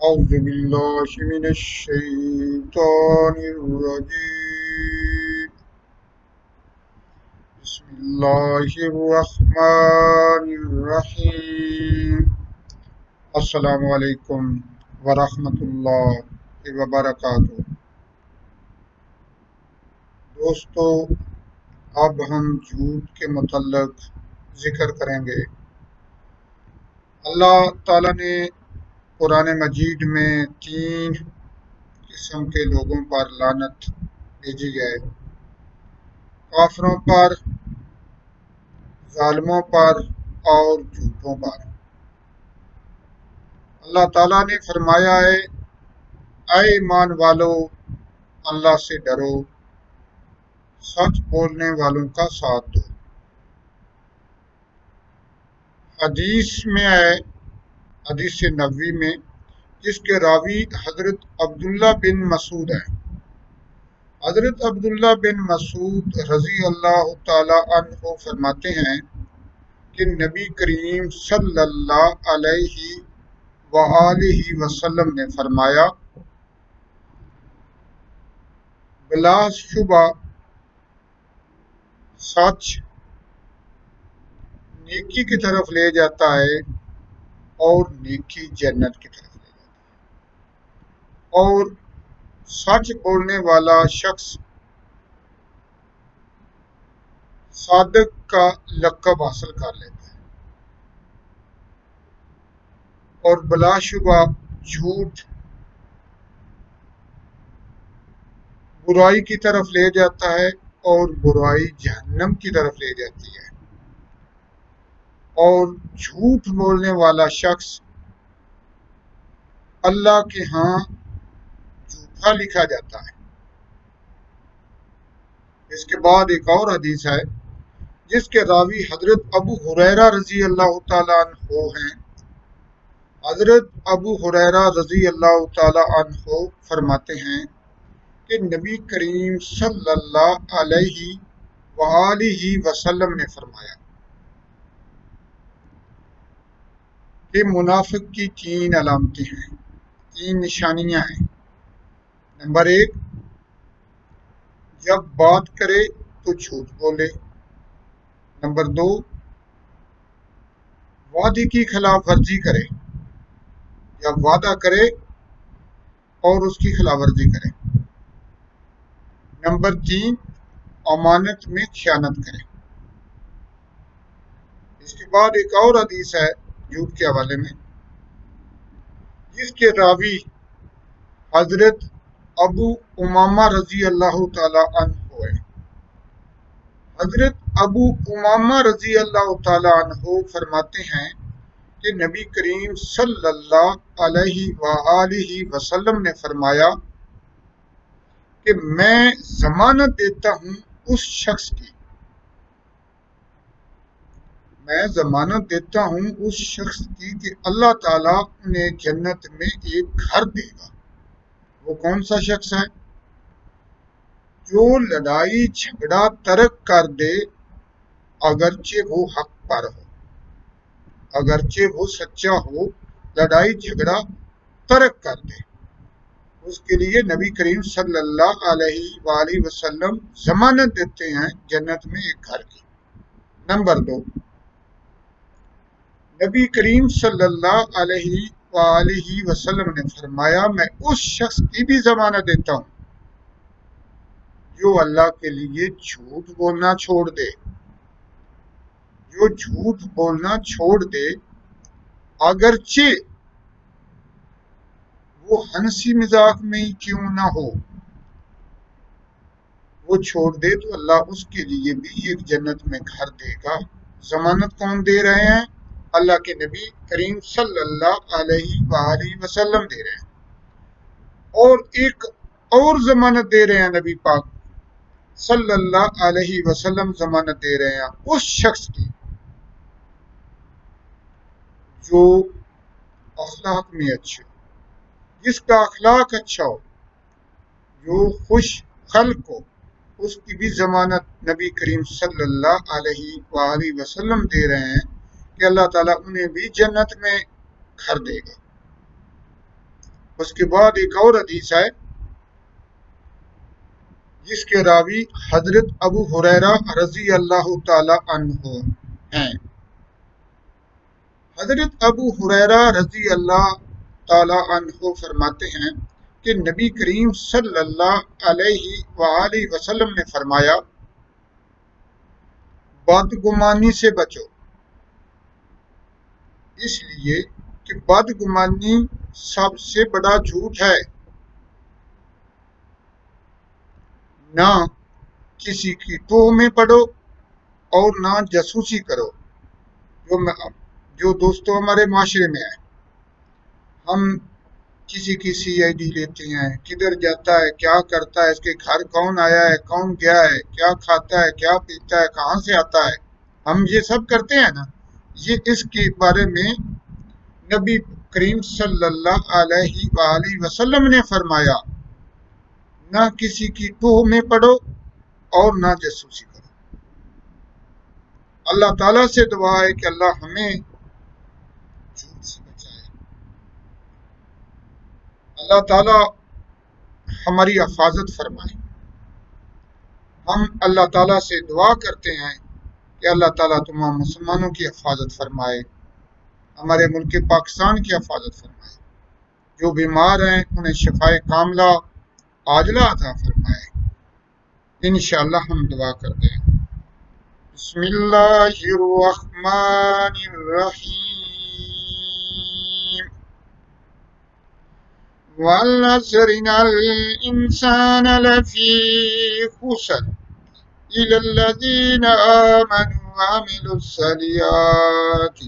أعوذ بالله من الشيطان الرجيم بسم الله الرحمن الرحيم السلام علیکم ورحمۃ اللہ وبرکاتہ۔ دوستو، اب ہم جھوٹ کے متعلق ذکر کریں گے۔ اللہ تعالیٰ نے قرآن مجید میں 3 قسم کے لوگوں پر لعنت بھیجی ہے: کافروں پر، ظالموں پر اور جھوٹوں پر۔ اللہ تعالیٰ نے فرمایا ہے، اے ایمان والو، اللہ سے ڈرو، سچ بولنے والوں کا ساتھ دو۔ حدیث میں ہے، حدیث نبوی میں، جس کے راوی حضرت عبداللہ بن مسعود ہیں۔ حضرت عبداللہ بن مسعود رضی اللہ تعالی عنہ فرماتے ہیں کہ نبی کریم صلی اللہ علیہ وآلہ وسلم نے فرمایا، بلا شبہ سچ نیکی کی طرف لے جاتا ہے اور نیکی جنت کی طرف لے جاتا ہے، اور سچ بولنے والا شخص صادق کا لقب حاصل کر لیتا ہے، اور بلا شبہ جھوٹ برائی کی طرف لے جاتا ہے اور برائی جہنم کی طرف لے جاتی ہے، اور جھوٹ بولنے والا شخص اللہ کے ہاں جھوٹا لکھا جاتا ہے۔ اس کے بعد ایک اور حدیث ہے جس کے راوی حضرت ابو ہریرہ رضی اللہ تعالیٰ عنہ ہیں۔ حضرت ابو ہریرہ رضی اللہ تعالیٰ عنہ فرماتے ہیں کہ نبی کریم صلی اللہ علیہ وآلہ وسلم نے فرمایا کہ منافق کی 3 علامتیں ہیں، 3 نشانیاں ہیں۔ نمبر 1، جب بات کرے تو جھوٹ بولے۔ نمبر 2، وعدے کی خلاف ورزی کرے، یا وعدہ کرے اور اس کی خلاف ورزی کرے۔ نمبر 3، امانت میں خیانت کرے۔ اس کے بعد ایک اور حدیث ہے جھوٹ کے حوالے میں، جس کے راوی حضرت ابو امامہ رضی اللہ تعالی عنہ ہے۔ حضرت ابو امامہ رضی اللہ تعالی عنہ فرماتے ہیں کہ نبی کریم صلی اللہ علیہ وآلہ وسلم نے فرمایا کہ میں ضمانت دیتا ہوں اس شخص کی، کہ اللہ تعالیٰ انہیں جنت میں ایک گھر دے گا۔ وہ کون سا شخص ہے؟ جو لڑائی جھگڑا ترک کر دے، اگرچہ وہ حق پر ہو، اگرچہ وہ سچا ہو، لڑائی جھگڑا ترک کر دے، اس کے لیے نبی کریم صلی اللہ علیہ وآلہ وسلم ضمانت دیتے ہیں جنت میں ایک گھر کی۔ نمبر 2، نبی کریم صلی اللہ علیہ وآلہ وسلم نے فرمایا، میں اس شخص کی بھی ضمانت دیتا ہوں جو اللہ کے لیے جھوٹ بولنا چھوڑ دے، جو جھوٹ بولنا چھوڑ دے، اگرچہ وہ ہنسی مذاق میں ہی کیوں نہ ہو، وہ چھوڑ دے تو اللہ اس کے لیے بھی ایک جنت میں گھر دے گا۔ ضمانت کون دے رہے ہیں؟ اللہ کے نبی کریم صلی اللہ علیہ وآلہ وسلم دے رہے ہیں، اور ایک اور ضمانت دے رہے ہیں نبی پاک صلی اللہ علیہ وسلم، ضمانت دے رہے ہیں اس شخص کی جو اخلاق میں اچھے ہو، جس کا اخلاق اچھا ہو، جو خوش خلق ہو، اس کی بھی ضمانت نبی کریم صلی اللہ علیہ وآلہ وسلم دے رہے ہیں کہ اللہ تعالیٰ انہیں بھی جنت میں گھر دے گا۔ اس کے بعد ایک اور حدیث ہے جس کے راوی حضرت ابو ہریرہ رضی اللہ تعالی عنہ ہیں۔ حضرت ابو ہریرہ رضی اللہ تعالی عنہ فرماتے ہیں کہ نبی کریم صلی اللہ علیہ وآلہ وسلم نے فرمایا، بدگمانی سے بچو، اس لیے کہ بدگمانی سب سے بڑا جھوٹ ہے۔ نہ کسی کی توہ میں پڑو اور نہ جاسوسی کرو، جو دوستوں ہمارے معاشرے میں ہے۔ ہم کسی کی سی آئی ڈی لیتے ہیں، کدھر جاتا ہے، کیا کرتا ہے، اس کے گھر کون آیا ہے، کون گیا ہے، کیا کھاتا ہے، کیا پیتا ہے، کہاں سے آتا ہے، ہم یہ سب کرتے ہیں نا۔ یہ اس کے بارے میں نبی کریم صلی اللہ علیہ وآلہ وسلم نے فرمایا، نہ کسی کی توہ میں پڑو اور نہ جاسوسی کرو۔ اللہ تعالیٰ سے دعا ہے کہ اللہ ہمیں جھوٹ سے بچائے۔ اللہ تعالیٰ ہماری حفاظت فرمائے۔ ہم اللہ تعالیٰ سے دعا کرتے ہیں کہ اللہ تعالیٰ تمام مسلمانوں کی حفاظت فرمائے، ہمارے ملک پاکستان کی حفاظت فرمائے، جو بیمار ہیں انہیں شفائے کاملہ عاجلہ عطا فرمائے۔ انشاءاللہ ہم دعا کرتے ہیں۔ بسم اللہ الرحمن الرحیم، والعصر ان الانسان لفی خسر الا الذین آمنوا وعملوا الصالحات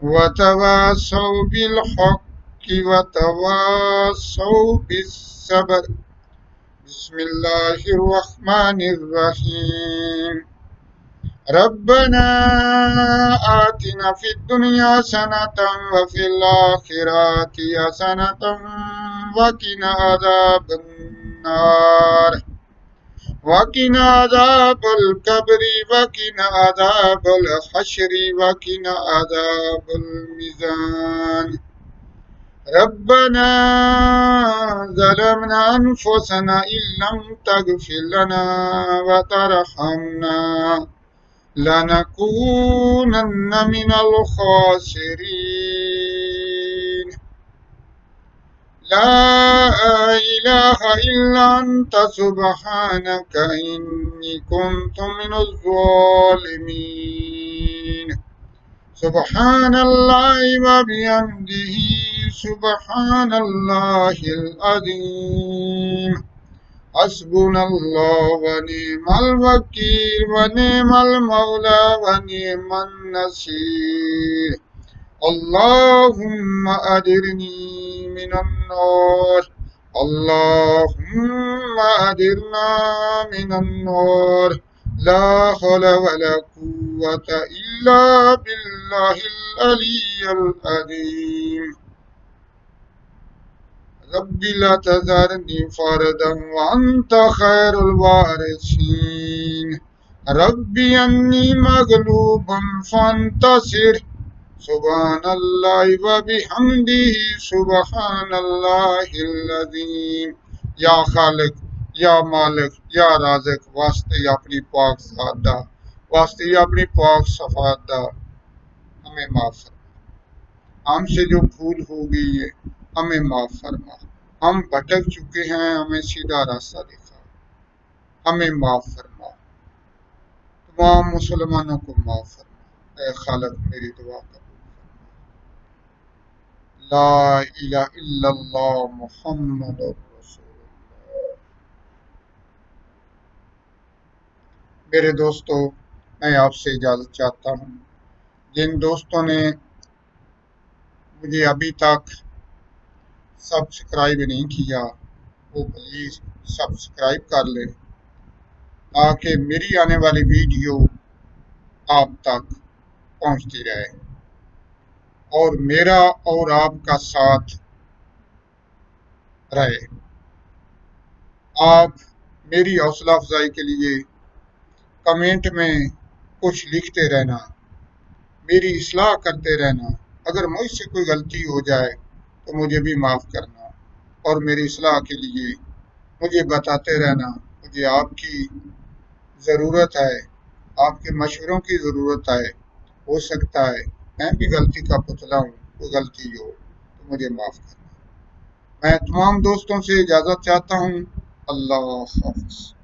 وتواصوا بالحق وتواصوا بالصبر۔ بسم اللہ الرحمن الرحیم، ربنا آتنا فی الدنیا حسنۃ وفی الآخرۃ حسنۃ وقنا عذاب النار، وقنا عذاب القبر وقنا عذاب الحشر وقنا عذاب المیزان۔ ربنا ظلمنا انفسنا ان لم تغفر لنا وترحمنا لنكونن من الخاسرين۔ لا إله إلا أنت سبحانك إني كنت من الظالمين۔ سبحان الله وبحمده سبحان الله العظيم۔ حسبنا الله ونعم الوكيل ونعم المولى ونعم النصير۔ اللهم أجرني من النار، اللهم أجرنا من النار، لا حول ولا قوة إلا بالله العلي العظيم۔ رب لا تذرني فردا وأنت خير الوارثين، رب أني مغلوب فانتصر۔ سبحان الله وبحمده سبحان الله العظيم۔ یا خالق، یا مالک، یا رازق، واسطے اپنی پاک ذات دا، واسطے اپنی پاک صفات دا ہمیں معاف فرما۔ ہم سے جو بھول ہو گئی ہے ہمیں معاف فرما۔ ہم بھٹک چکے ہیں، ہمیں سیدھا راستہ دکھا، ہمیں معاف فرما۔ تمام مسلمانوں کو معاف فرما۔ اے خالق میری دعا قبول فرما۔ لا الہ الا اللہ محمد رسول اللہ۔ میرے دوستو، میں آپ سے اجازت چاہتا ہوں۔ جن دوستوں نے مجھے ابھی تک سبسکرائب نہیں کیا وہ پلیز سبسکرائب کر لیں تاکہ میری آنے والی ویڈیو آپ تک پہنچتی رہے، اور میرا اور آپ کا ساتھ رہے۔ آپ میری حوصلہ افزائی کے لیے کمنٹ میں کچھ لکھتے رہنا، میری اصلاح کرتے رہنا۔ اگر مجھ سے کوئی غلطی ہو جائے تو مجھے بھی معاف کرنا۔ اور میری اصلاح کے لیے مجھے بتاتے رہنا۔ مجھے آپ کی ضرورت ہے، آپ کے مشوروں کی ضرورت ہے۔ ہو سکتا ہے میں بھی غلطی کا پتلا ہوں، کوئی غلطی ہو تو مجھے معاف کرنا۔ میں تمام دوستوں سے اجازت چاہتا ہوں۔ اللہ حافظ۔